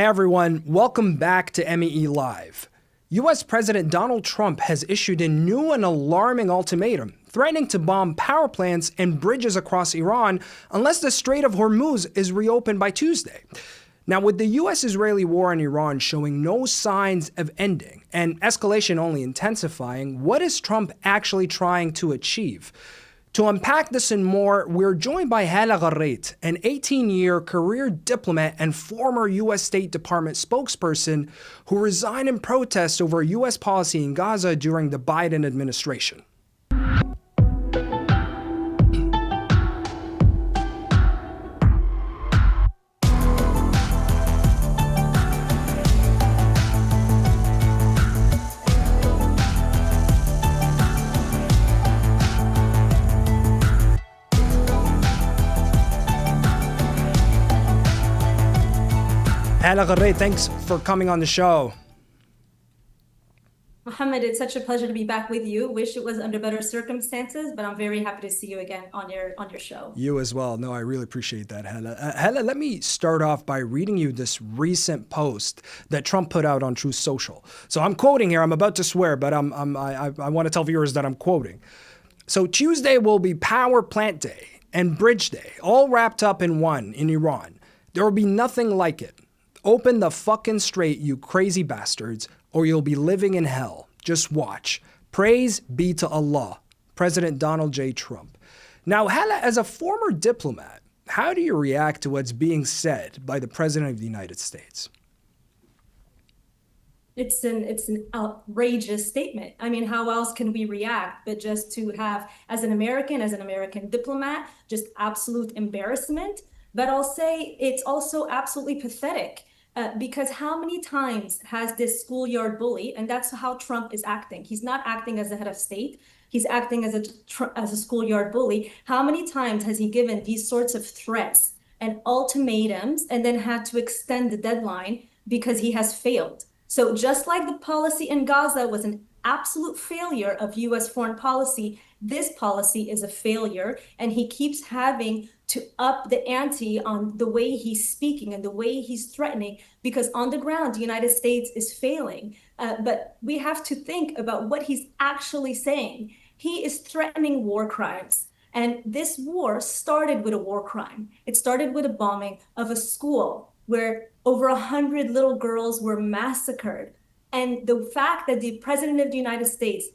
Hey everyone, welcome back to MEELive. US President Donald Trump has issued a new and alarming ultimatum, threatening to bomb power plants and bridges across Iran unless the Strait of Hormuz is reopened by Tuesday. Now, with the US-Israeli war in Iran showing no signs of ending and escalation only intensifying, what is Trump actually trying to achieve? To unpack this and more, we're joined by Hala Rharrit, an 18-year career diplomat and former U.S. State Department spokesperson who resigned in protest over U.S. policy in Gaza during the Biden administration. Hala Rharrit, thanks for coming on the show. Mohamed, it's such a pleasure to be back with you. Wish it was under better circumstances, but I'm very happy to see you again on your show. You as well. No, I really appreciate that, Hala. Hala, let me start off by reading you this recent post that Trump put out on Truth Social. So I'm quoting here. I'm about to swear, but I want to tell viewers that I'm quoting. So Tuesday will be Power Plant Day and Bridge Day, all wrapped up in one in Iran. There will be nothing like it. Open the fucking strait, you crazy bastards, or you'll be living in hell. Just watch. Praise be to Allah. President Donald J. Trump. Now, Hala, as a former diplomat, how do you react to what's being said by the President of the United States? It's an outrageous statement. I mean, how else can we react but just to have, as an American diplomat, just absolute embarrassment. But I'll say it's also absolutely pathetic. Because how many times has this schoolyard bully, and that's how Trump is acting. He's not acting as the head of state. He's acting as a schoolyard bully. How many times has he given these sorts of threats and ultimatums and then had to extend the deadline because he has failed? So just like the policy in Gaza was an absolute failure of US foreign policy, this policy is a failure, and he keeps having to up the ante on the way he's speaking and the way he's threatening, because on the ground, the United States is failing. But we have to think about what he's actually saying. He is threatening war crimes. And this war started with a war crime. It started with a bombing of a school where over 100 little girls were massacred. And the fact that the President of the United States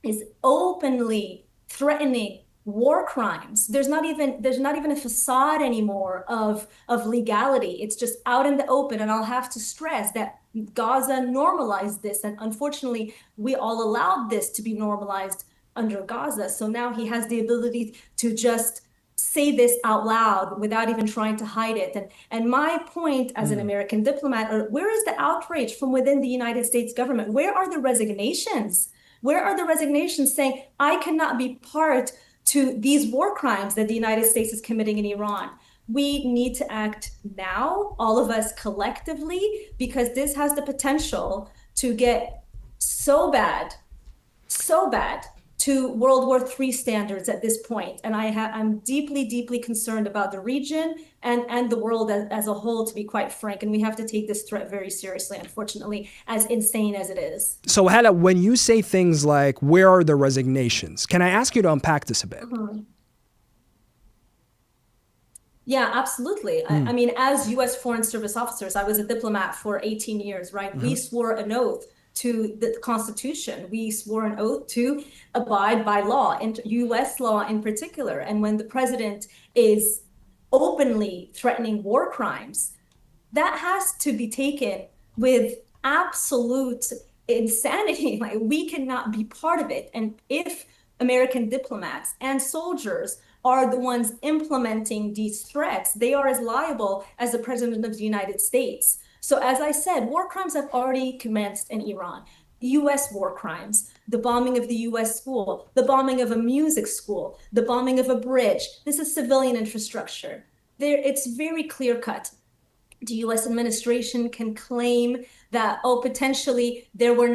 is openly threatening war crimes. There's not even a facade anymore of legality. It's just out in the open. And I'll have to stress that Gaza normalized this. And unfortunately, we all allowed this to be normalized under Gaza. So now he has the ability to just say this out loud without even trying to hide it. And my point as an American diplomat, where is the outrage from within the United States government? Where are the resignations? Where are the resignations saying, I cannot be part to these war crimes that the United States is committing in Iran? We need to act now, all of us collectively, because this has the potential to get so bad to World War III standards at this point. And I'm deeply, deeply concerned about the region and the world as a whole, to be quite frank. And we have to take this threat very seriously, unfortunately, as insane as it is. So, Hala, when you say things like, where are the resignations? Can I ask you to unpack this a bit? Yeah, absolutely. I mean, as U.S. Foreign Service officers, I was a diplomat for 18 years, right? We swore an oath to the Constitution. We swore an oath to abide by law, and U.S. law in particular. And when the president is openly threatening war crimes, that has to be taken with absolute insanity. Like, we cannot be part of it. And if American diplomats and soldiers are the ones implementing these threats, they are as liable as the President of the United States. So as I said, war crimes have already commenced in Iran. US war crimes, the bombing of the US school, the bombing of a music school, the bombing of a bridge. This is civilian infrastructure. It's very clear cut. the U.S. administration can claim that, oh, potentially they were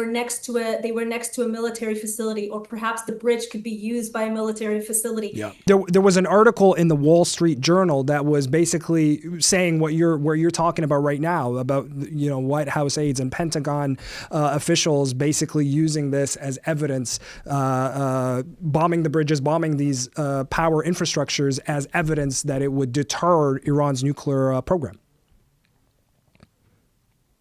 next to a military facility, or perhaps the bridge could be used by a military facility. Yeah, there was an article in the Wall Street Journal that was basically saying where you're talking about right now, about White House aides and Pentagon officials basically using this as evidence, bombing the bridges, bombing these power infrastructures as evidence that it would deter Iran's nuclear program.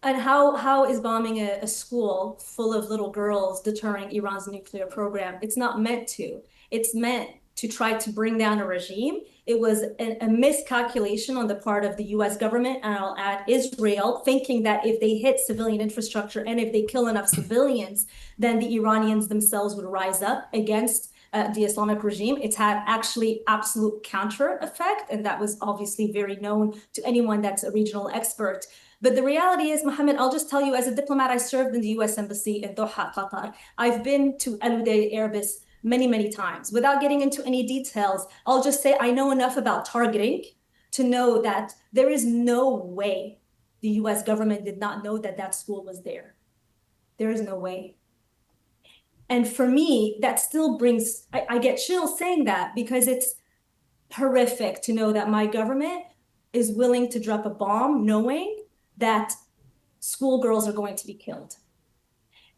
And how is bombing a school full of little girls deterring Iran's nuclear program? It's not meant to. It's meant to try to bring down a regime. It was a miscalculation on the part of the US government, and I'll add Israel, thinking that if they hit civilian infrastructure and if they kill enough civilians, then the Iranians themselves would rise up against the Islamic regime. It's had actually absolute counter effect, and that was obviously very known to anyone that's a regional expert. But the reality is, Mohamed, I'll just tell you, as a diplomat, I served in the US Embassy in Doha, Qatar. I've been to Al Udeid Airbus many, many times. Without getting into any details, I'll just say I know enough about targeting to know that there is no way the US government did not know that that school was there. There is no way. And for me, that still brings, I get chills saying that, because it's horrific to know that my government is willing to drop a bomb knowing that schoolgirls are going to be killed.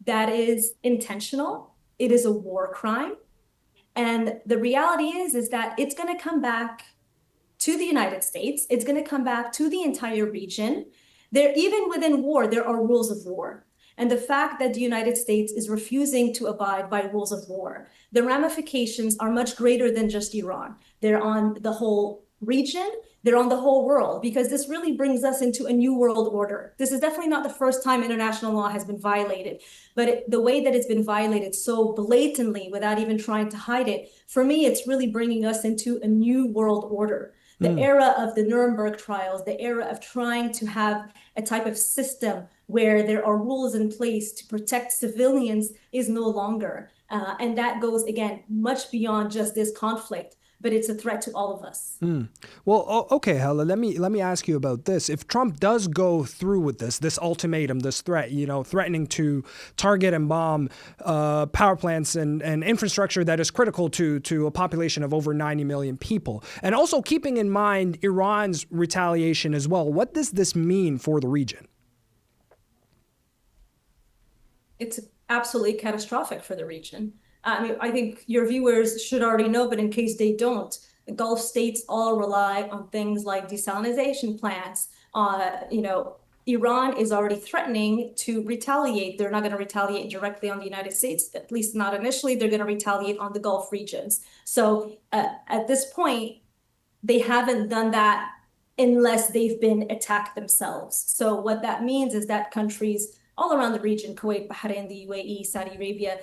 That is intentional. It is a war crime. And the reality is that it's going to come back to the United States. It's going to come back to the entire region. Even within war, there are rules of war. And the fact that the United States is refusing to abide by rules of war, the ramifications are much greater than just Iran. They're on the whole region. They're on the whole world, because this really brings us into a new world order. This is definitely not the first time international law has been violated, but the way that it's been violated so blatantly without even trying to hide it, for me, it's really bringing us into a new world order. The era of the Nuremberg trials, the era of trying to have a type of system where there are rules in place to protect civilians is no longer. And that goes, again, much beyond just this conflict, but it's a threat to all of us. Well, okay, Hala, let me ask you about this. If Trump does go through with this ultimatum, this threat, threatening to target and bomb power plants and infrastructure that is critical to a population of over 90 million people, and also keeping in mind Iran's retaliation as well, what does this mean for the region? It's absolutely catastrophic for the region. I mean, I think your viewers should already know, but in case they don't, the Gulf states all rely on things like desalination plants. Iran is already threatening to retaliate. They're not going to retaliate directly on the United States, at least not initially. They're going to retaliate on the Gulf regions. So at this point, they haven't done that unless they've been attacked themselves. So what that means is that countries all around the region, Kuwait, Bahrain, the UAE, Saudi Arabia,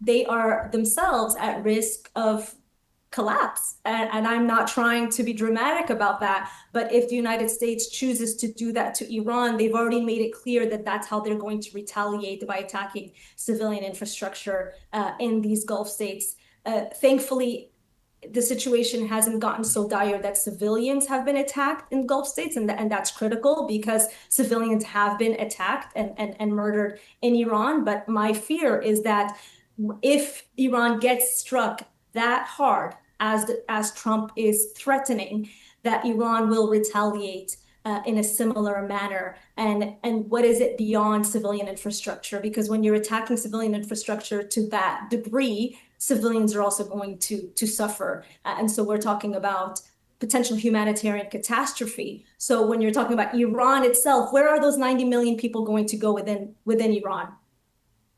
they are themselves at risk of collapse. And I'm not trying to be dramatic about that, but if the United States chooses to do that to Iran, they've already made it clear that that's how they're going to retaliate, by attacking civilian infrastructure in these Gulf states. Thankfully, the situation hasn't gotten so dire that civilians have been attacked in Gulf states, and that's critical, because civilians have been attacked and murdered in Iran. But my fear is that if Iran gets struck that hard, as Trump is threatening, that Iran will retaliate in a similar manner. And what is it beyond civilian infrastructure? Because when you're attacking civilian infrastructure to that degree, civilians are also going to suffer. And so we're talking about potential humanitarian catastrophe. So when you're talking about Iran itself, where are those 90 million people going to go within Iran?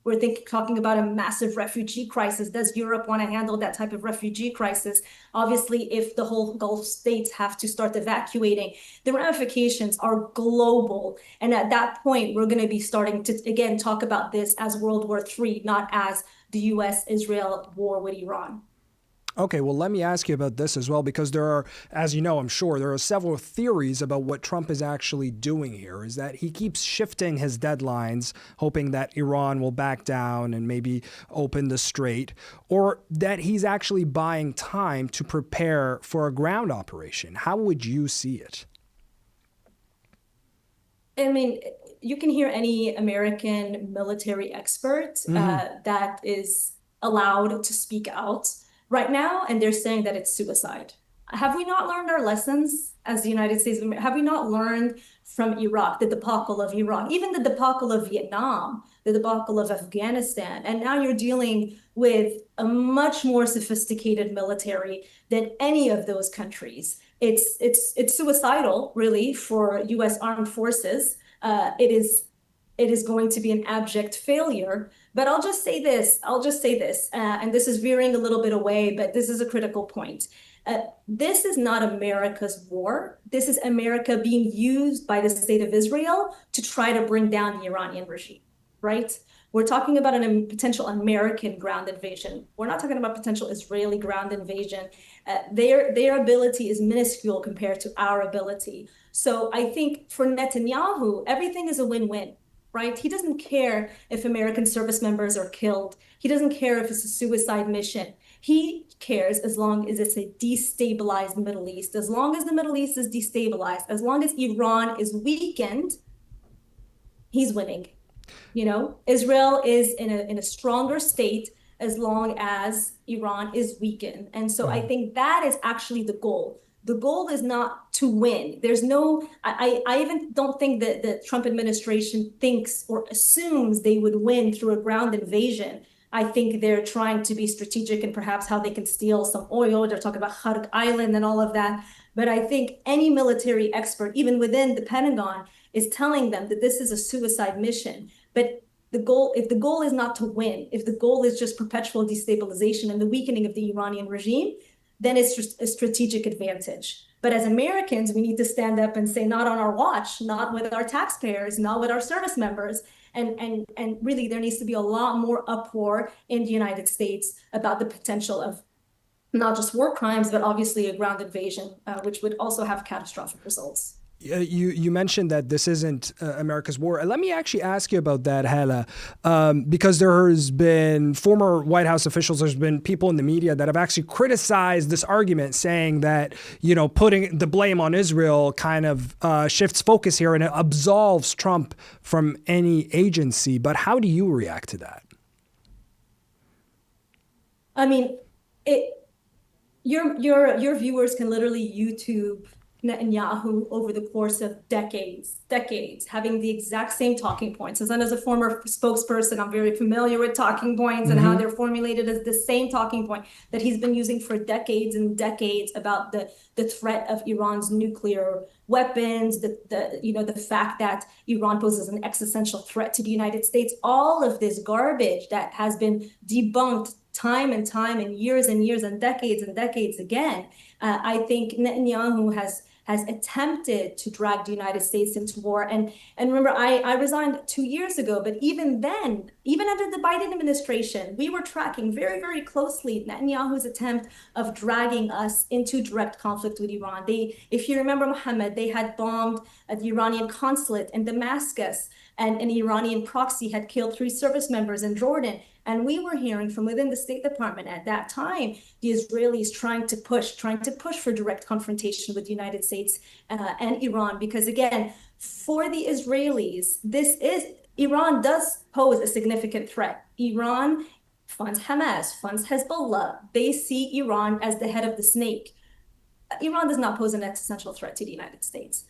We're talking about a massive refugee crisis. Does Europe want to handle that type of refugee crisis? Obviously, if the whole Gulf states have to start evacuating, the ramifications are global. And at that point, we're going to be starting to, again, talk about this as World War III, not as the US-Israel war with Iran. Okay, well, let me ask you about this as well, because there are, as you know, I'm sure, there are several theories about what Trump is actually doing here. Is that he keeps shifting his deadlines, hoping that Iran will back down and maybe open the strait, or that he's actually buying time to prepare for a ground operation. How would you see it? I mean, you can hear any American military expert that is allowed to speak out right now, and they're saying that it's suicide. Have we not learned our lessons as the United States? Have we not learned from Iraq, the debacle of Iraq, even the debacle of Vietnam, the debacle of Afghanistan? And now you're dealing with a much more sophisticated military than any of those countries. It's suicidal, really, for U.S. armed forces. It is going to be an abject failure. But I'll just say this, and this is veering a little bit away, but this is a critical point. This is not America's war. This is America being used by the state of Israel to try to bring down the Iranian regime, right? We're talking about a potential American ground invasion. We're not talking about potential Israeli ground invasion. Their ability is minuscule compared to our ability. So I think for Netanyahu, everything is a win-win, right? He doesn't care if American service members are killed. He doesn't care if it's a suicide mission. He cares as long as it's a destabilized Middle East. As long as the Middle East is destabilized, as long as Iran is weakened, he's winning. You know, Israel is in a stronger state as long as Iran is weakened. And so I think that is actually the goal. The goal is not to win. There's no, I even don't think that the Trump administration thinks or assumes they would win through a ground invasion. I think they're trying to be strategic and perhaps how they can steal some oil. They're talking about Rhetoric Island and all of that. But I think any military expert, even within the Pentagon, is telling them that this is a suicide mission. But if the goal is not to win, if the goal is just perpetual destabilization and the weakening of the Iranian regime, then it's just a strategic advantage. But as Americans, we need to stand up and say, not on our watch, not with our taxpayers, not with our service members. And really, there needs to be a lot more uproar in the United States about the potential of not just war crimes, but obviously a ground invasion, which would also have catastrophic results. You mentioned that this isn't America's war. Let me actually ask you about that, Hala, because there has been former White House officials, there's been people in the media that have actually criticized this argument, saying that, you know, putting the blame on Israel kind of shifts focus here and it absolves Trump from any agency. But how do you react to that? I mean, your viewers can literally YouTube Netanyahu over the course of decades, having the exact same talking points. And as a former spokesperson, I'm very familiar with talking points and how they're formulated as the same talking point that he's been using for decades and decades about the threat of Iran's nuclear weapons, the fact that Iran poses an existential threat to the United States. All of this garbage that has been debunked time and time and years and decades again. I think Netanyahu has attempted to drag the United States into war. And remember, I resigned 2 years ago, but even then, even under the Biden administration, we were tracking very, very closely Netanyahu's attempt of dragging us into direct conflict with Iran. If you remember, Mohamed, they had bombed the Iranian consulate in Damascus, and an Iranian proxy had killed 3 service members in Jordan. And we were hearing from within the State Department at that time, the Israelis trying to push for direct confrontation with the United States and Iran. Because again, for the Israelis, Iran does pose a significant threat. Iran funds Hamas, funds Hezbollah. They see Iran as the head of the snake. Iran does not pose an existential threat to the United States.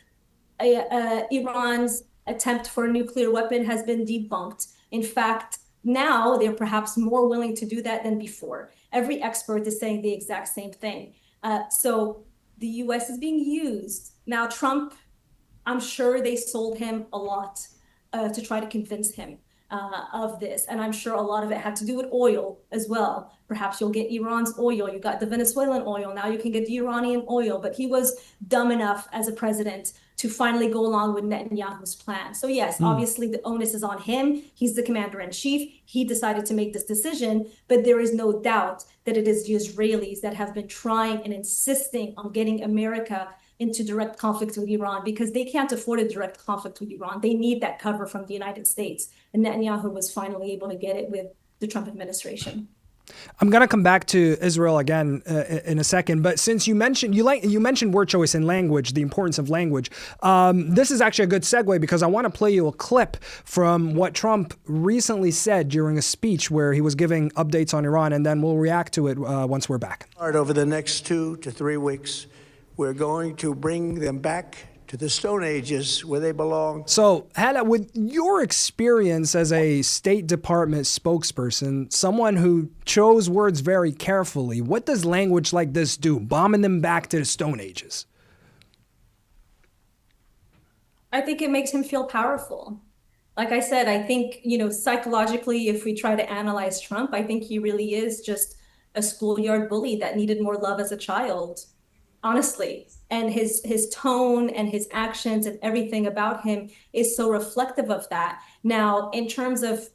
Iran's attempt for a nuclear weapon has been debunked. In fact, now they're perhaps more willing to do that than before. Every expert is saying the exact same thing. So the US is being used. Now, Trump, I'm sure they sold him a lot to try to convince him of this. And I'm sure a lot of it had to do with oil as well. Perhaps you'll get Iran's oil. You got the Venezuelan oil. Now you can get the Iranian oil. But he was dumb enough as a president to finally go along with Netanyahu's plan. So yes, obviously the onus is on him. He's the commander-in-chief. He decided to make this decision, but there is no doubt that it is the Israelis that have been trying and insisting on getting America into direct conflict with Iran because they can't afford a direct conflict with Iran. They need that cover from the United States. And Netanyahu was finally able to get it with the Trump administration. I'm going to come back to Israel again in a second, but since you mentioned you mentioned word choice and language, the importance of language, this is actually a good segue because I want to play you a clip from what Trump recently said during a speech where he was giving updates on Iran, and then we'll react to it once we're back. Over the next 2 to 3 weeks, we're going to bring them back to the Stone Ages where they belong. So, Hala, with your experience as a State Department spokesperson, someone who chose words very carefully, what does language like this do, bombing them back to the Stone Ages? I think it makes him feel powerful. Like I said, I think, psychologically, if we try to analyze Trump, I think he really is just a schoolyard bully that needed more love as a child, honestly. And his tone and his actions and everything about him is so reflective of that. Now, in terms of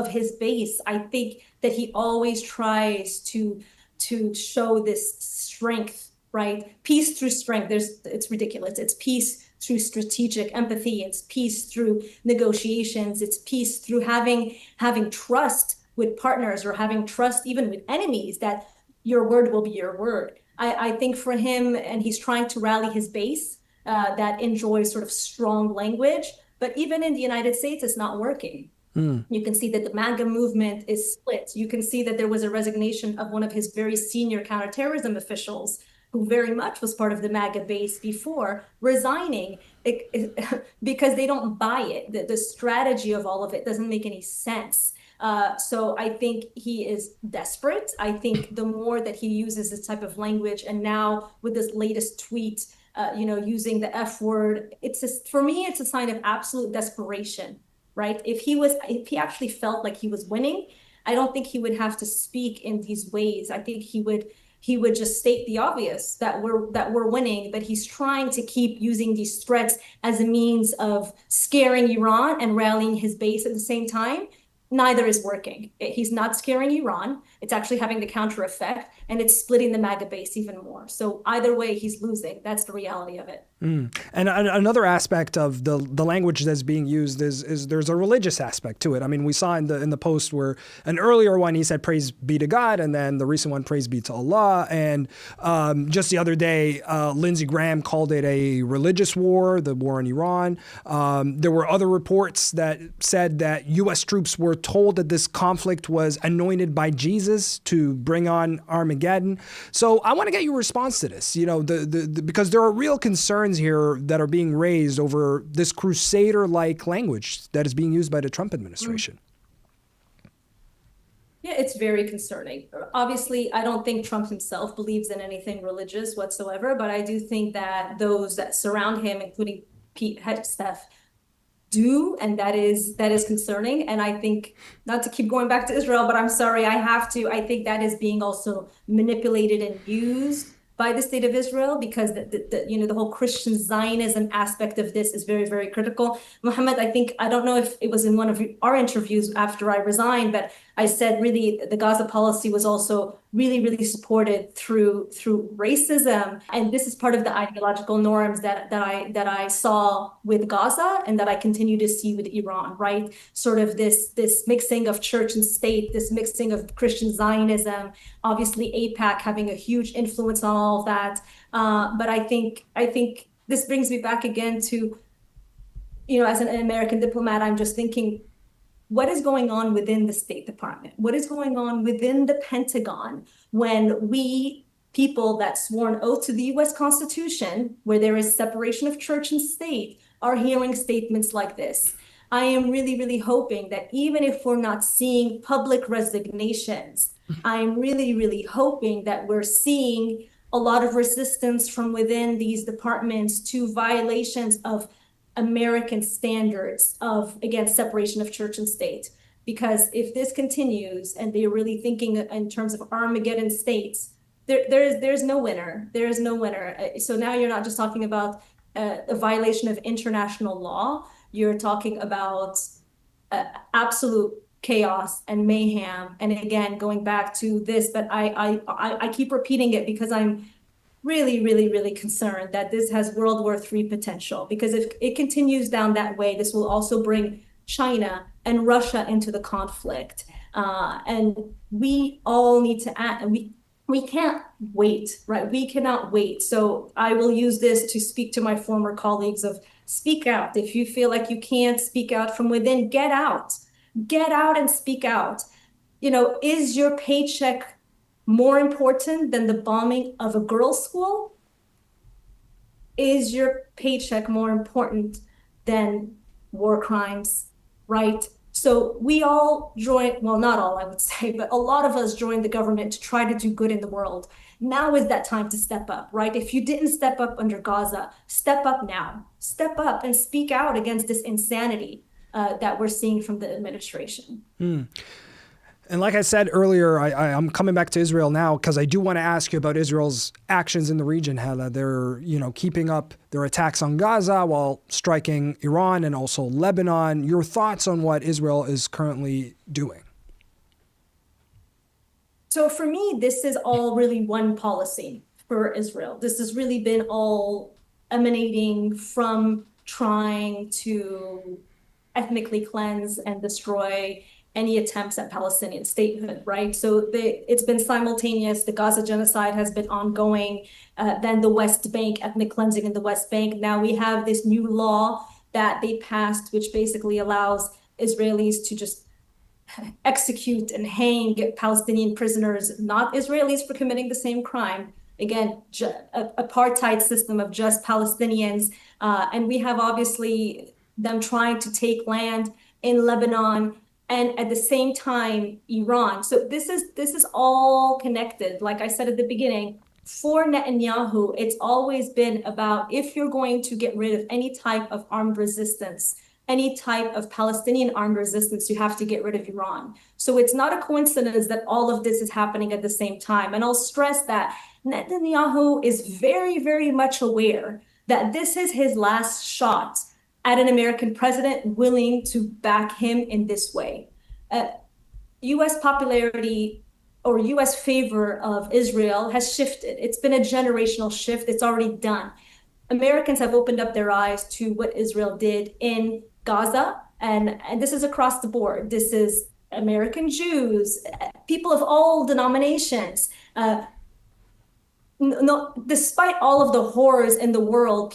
his base, I think that he always tries to show this strength, right? Peace through strength. It's ridiculous. It's peace through strategic empathy. It's peace through negotiations. It's peace through having trust with partners or having trust even with enemies that your word will be your word. I think for him, and he's trying to rally his base that enjoys sort of strong language, but even in the United States, it's not working. You can see that the MAGA movement is split. You can see that there was a resignation of one of his very senior counterterrorism officials who very much was part of the MAGA base before, resigning because they don't buy it. The strategy of all of it doesn't make any sense. So I think he is desperate. I think the more that he uses this type of language, and now with this latest tweet, using the F word, for me, it's a sign of absolute desperation, right? If he actually felt like he was winning, I don't think he would have to speak in these ways. I think he would just state the obvious that we're winning, but he's trying to keep using these threats as a means of scaring Iran and rallying his base at the same time. Neither is working. He's not scaring Iran. It's actually having the counter effect, and it's splitting the MAGA base even more. So either way, he's losing. That's the reality of it. And another aspect of the language that's being used is there's a religious aspect to it. I mean, we saw in the post where an earlier one, he said, praise be to God, and then the recent one, praise be to Allah. And just the other day, Lindsey Graham called it a religious war, the war in Iran. There were other reports that said that U.S. troops were told that this conflict was anointed by Jesus to bring on Armageddon. So I want to get your response to this, because there are real concerns here that are being raised over this crusader-like language that is being used by the Trump administration. Yeah, it's very concerning. Obviously, I don't think Trump himself believes in anything religious whatsoever, but I do think that those that surround him, including Pete Hegseth, do, and that is concerning. And I think, not to keep going back to Israel, but I'm sorry, I think that is being also manipulated and used by the state of Israel, because the whole Christian Zionism aspect of this is very, very critical. Mohamed, I don't know if it was in one of our interviews after I resigned, but I said really the Gaza policy was also really, really supported through racism. And this is part of the ideological norms that I saw with Gaza and that I continue to see with Iran, right? Sort of this mixing of church and state, this mixing of Christian Zionism, obviously AIPAC having a huge influence on all of that. But I think this brings me back again to, as an American diplomat, I'm just thinking, what is going on within the State Department? What is going on within the Pentagon when we, people that swore an oath to the US Constitution, where there is separation of church and state, are hearing statements like this? I am really, really hoping that even if we're not seeing public resignations, I'm really, really hoping that we're seeing a lot of resistance from within these departments to violations of American standards of, again, separation of church and state. Because if this continues and they're really thinking in terms of Armageddon states, there's no winner. There is no winner. So now you're not just talking about a violation of international law. You're talking about absolute chaos and mayhem. And again, going back to this, but I keep repeating it because I'm really, really, really concerned that this has World War III potential. Because if it continues down that way, this will also bring China and Russia into the conflict. And we all need to act, and we can't wait, right? We cannot wait. So I will use this to speak to my former colleagues of speak out. If you feel like you can't speak out from within, get out. Get out and speak out. Is your paycheck more important than the bombing of a girls' school? Is your paycheck more important than war crimes, right? So we all joined, well, not all, I would say, but a lot of us joined the government to try to do good in the world. Now is that time to step up, right? If you didn't step up under Gaza, step up now. Step up and speak out against this insanity that we're seeing from the administration. And like I said earlier, I'm coming back to Israel now because I do want to ask you about Israel's actions in the region, Hala. They're, keeping up their attacks on Gaza while striking Iran and also Lebanon. Your thoughts on what Israel is currently doing? So for me, this is all really one policy for Israel. This has really been all emanating from trying to ethnically cleanse and destroy any attempts at Palestinian statehood, right? So it's been simultaneous. The Gaza genocide has been ongoing. Then the West Bank, ethnic cleansing in the West Bank. Now we have this new law that they passed, which basically allows Israelis to just execute and hang Palestinian prisoners, not Israelis, for committing the same crime. Again, apartheid system of just Palestinians. And we have obviously them trying to take land in Lebanon, and at the same time, Iran. So this is all connected. Like I said at the beginning, for Netanyahu, it's always been about, if you're going to get rid of any type of armed resistance, any type of Palestinian armed resistance, you have to get rid of Iran. So it's not a coincidence that all of this is happening at the same time. And I'll stress that Netanyahu is very, very much aware that this is his last shot at an American president willing to back him in this way. U.S. popularity or U.S. favor of Israel has shifted. It's been a generational shift. It's already done. Americans have opened up their eyes to what Israel did in Gaza, and this is across the board. This is American Jews, people of all denominations. No, despite all of the horrors in the world,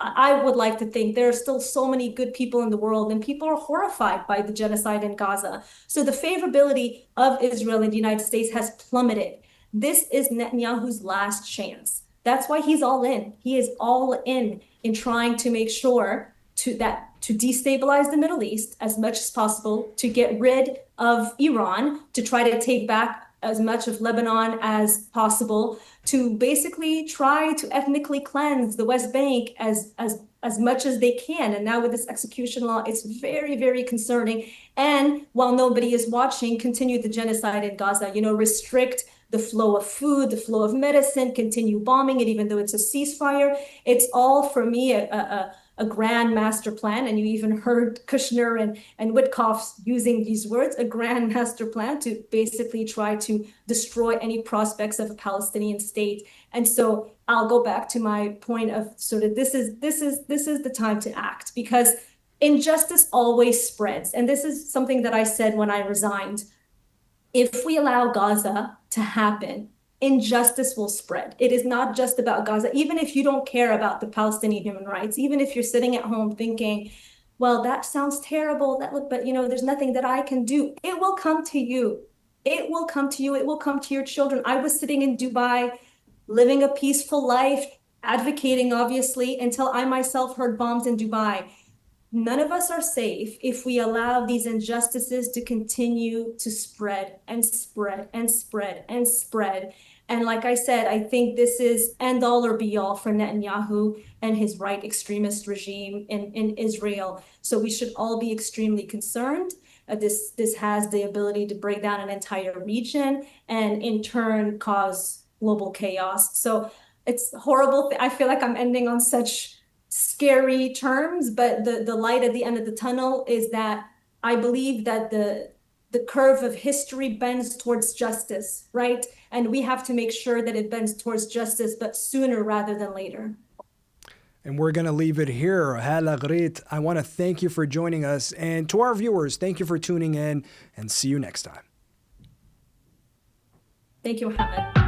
I would like to think there are still so many good people in the world, and people are horrified by the genocide in Gaza. So the favorability of Israel in the United States has plummeted. This is Netanyahu's last chance. That's why he's all in. He is all in trying to make sure to destabilize the Middle East as much as possible, to get rid of Iran, to try to take back as much of Lebanon as possible, to basically try to ethnically cleanse the West Bank as much as they can. And now with this execution law, it's very, very concerning. And while nobody is watching, continue the genocide in Gaza, restrict the flow of food, the flow of medicine, continue bombing it, even though it's a ceasefire. It's all, for me, a grand master plan. And you even heard Kushner and Witkoff using these words, a grand master plan to basically try to destroy any prospects of a Palestinian state. And so I'll go back to my point of sort of this is the time to act, because injustice always spreads. And this is something that I said when I resigned. If we allow Gaza to happen, injustice will spread. It is not just about Gaza. Even if you don't care about the Palestinian human rights, even if you're sitting at home thinking, well, that sounds terrible, but there's nothing that I can do. It will come to you. It will come to you. It will come to your children. I was sitting in Dubai, living a peaceful life, advocating, obviously, until I myself heard bombs in Dubai. None of us are safe if we allow these injustices to continue to spread and spread and spread and spread. And like I said, I think this is end all or be all for Netanyahu and his right extremist regime in Israel. So we should all be extremely concerned. This has the ability to break down an entire region and in turn cause global chaos. So it's horrible. I feel like I'm ending on such scary terms, but the light at the end of the tunnel is that I believe that the curve of history bends towards justice, right? And we have to make sure that it bends towards justice, but sooner rather than later. And we're going to leave it here. Hala Rharrit, I want to thank you for joining us. And to our viewers, thank you for tuning in, and see you next time. Thank you, Mohamed.